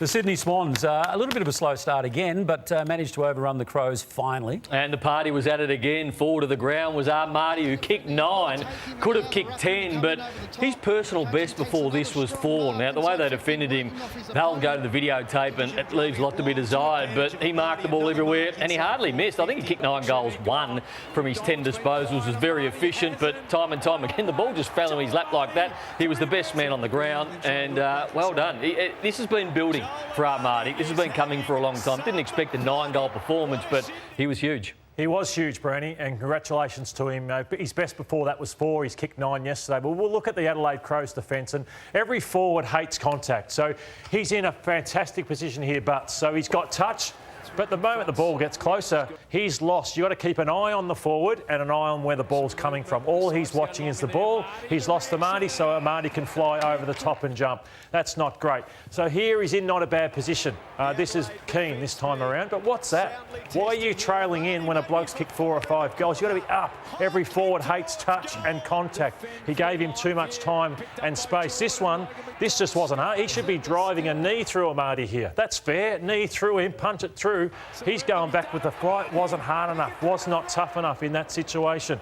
The Sydney Swans, a little bit of a slow start again, but managed to overrun the Crows finally. And the party was at it again. Forward of the ground was Amartey, who kicked 9, could have kicked 10, but his personal best before this was 4. Now, the way they defended him, they'll go to the videotape and it leaves a lot to be desired, but he marked the ball everywhere and he hardly missed. I think he kicked 9 goals, 1 from his 10 disposals, was very efficient, but time and time again, the ball just fell in his lap like that. He was the best man on the ground and well done. This has been building for Amartey. This has been coming for a long time. Didn't expect a 9-goal performance, but he was huge. He was huge, Bernie, and congratulations to him. His best before that was 4. He's kicked 9 yesterday. But we'll look at the Adelaide Crows defence, and every forward hates contact. So he's in a fantastic position here, Butts. So he's got touch, but the moment the ball gets closer, he's lost. You've got to keep an eye on the forward and an eye on where the ball's coming from. All he's watching is the ball. He's lost Amartey, so Amartey can fly over the top and jump. That's not great. So here he's in not a bad position. This is Kane this time around. But what's that? Why are you trailing in when a bloke's kicked 4 or 5 goals? You've got to be up. Every forward hates touch and contact. He gave him too much time and space. This just wasn't hard. He should be driving a knee through Amartey here. That's fair. Knee through him, punch it through. He's going back with the flight. Wasn't hard enough. Was not tough enough in that situation.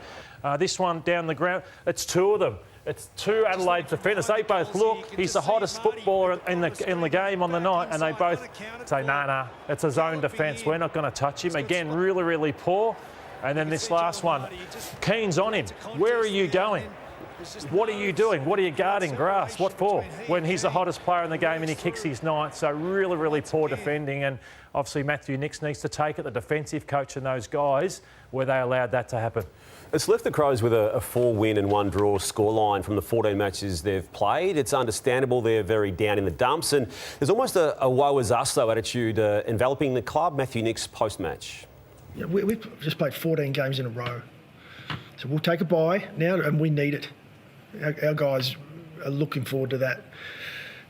This one down the ground, it's 2 of them. It's 2 Adelaide defenders. They both look. He's the hottest footballer in the game on the night, and they both say, nah, it's a zone defence. We're not going to touch him. Again, really, really poor. And then this last one, Kane's on him. Where are you going? What are you doing? What are you guarding? Grass. What for? When he's the hottest player in the game and he kicks his 9th. So really, really poor defending. And obviously Matthew Nicks needs to take it, the defensive coach and those guys, where they allowed that to happen. It's left the Crows with a 4-win and 1-draw scoreline from the 14 matches they've played. It's understandable they're very down in the dumps, and there's almost a woe is us though attitude enveloping the club. Matthew Nicks post-match. Yeah, we've just played 14 games in a row, so we'll take a bye now, and we need it. Our guys are looking forward to that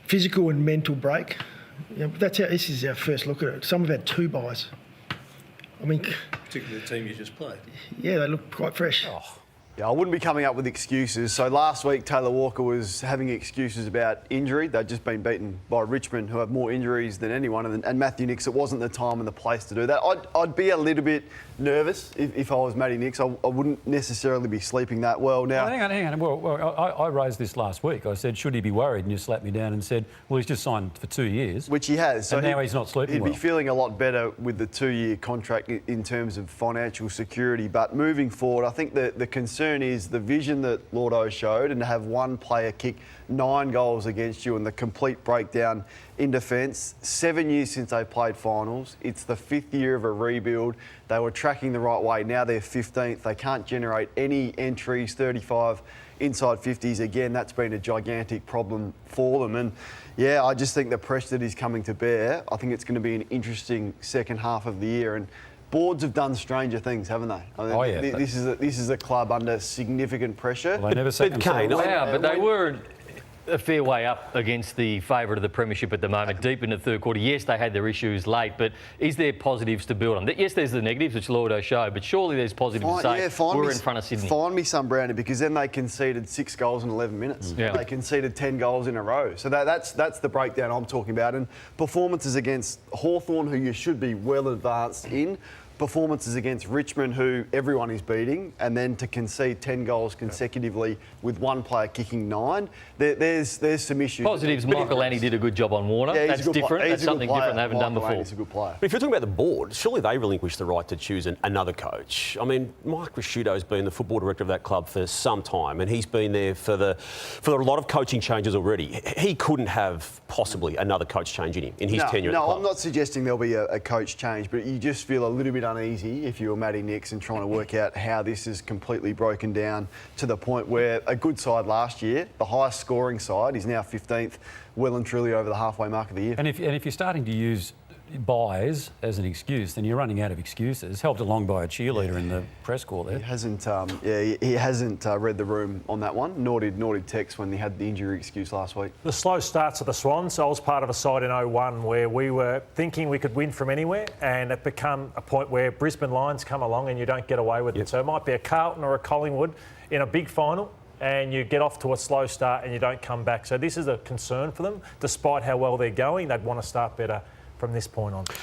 physical and mental break. You know, this is our first look at it. Some have had 2 byes. I mean, particularly the team you just played. Yeah, they look quite fresh. Oh. Yeah, I wouldn't be coming up with excuses. So last week, Taylor Walker was having excuses about injury. They'd just been beaten by Richmond, who have more injuries than anyone. And Matthew Nicks, it wasn't the time and the place to do that. I'd be a little bit nervous if I was Matty Nicks. I wouldn't necessarily be sleeping that well now. Hang on. Well, I raised this last week. I said, should he be worried? And you slapped me down and said, well, he's just signed for 2 years. Which he has. So now he's not sleeping well. He'd be feeling a lot better with the 2-year contract in terms of financial security. But moving forward, I think the concern is the vision that Lloyd showed, and to have one player kick 9 goals against you and the complete breakdown in defence. 7 years since they played finals. It's the 5th year of a rebuild. They were tracking the right way. Now they're 15th. They can't generate any entries, 35 inside 50s. Again, that's been a gigantic problem for them. And yeah, I just think the pressure that is coming to bear, I think it's going to be an interesting second half of the year. And boards have done stranger things, haven't they? I mean, this is a club under significant pressure. Well, they never said Kane. Wow, but they were a fair way up against the favourite of the premiership at the moment, deep in the third quarter. Yes, they had their issues late, but is there positives to build on? Yes, there's the negatives, which Lloyd showed, but surely there's positives to say we're in front of Sydney. Find me some, Brownie, because then they conceded 6 goals in 11 minutes. Yeah. They conceded 10 goals in a row. So that's the breakdown I'm talking about. And performances against Hawthorn, who you should be well advanced in, performances against Richmond, who everyone is beating, and then to concede 10 goals consecutively with one player kicking 9, there's some issues. Positives, Michael Annie did a good job on Warner. Yeah, that's different. That's something different they haven't done before. He's a good player. But if you're talking about the board, surely they relinquished the right to choose another coach. I mean, Mike Rasciuto's been the football director of that club for some time, and he's been there for a lot of coaching changes already. He couldn't have possibly another coach change in his tenure at the club. No, I'm not suggesting there'll be a coach change, but you just feel a little bit uneasy if you were Matty Nicks and trying to work out how this is completely broken down to the point where a good side last year, the highest scoring side, is now 15th, well and truly over the halfway mark of the year. And if you're starting to use buys as an excuse, then you're running out of excuses. Helped along by a cheerleader in the press corps there. He hasn't read the room on that one, nor did Tex when he had the injury excuse last week. The slow starts of the Swans. I was part of a side in 01 where we were thinking we could win from anywhere, and it become a point where Brisbane Lions come along and you don't get away with it. So it might be a Carlton or a Collingwood in a big final. and you get off to a slow start and you don't come back. So this is a concern for them. Despite how well they're going, they'd want to start better from this point on.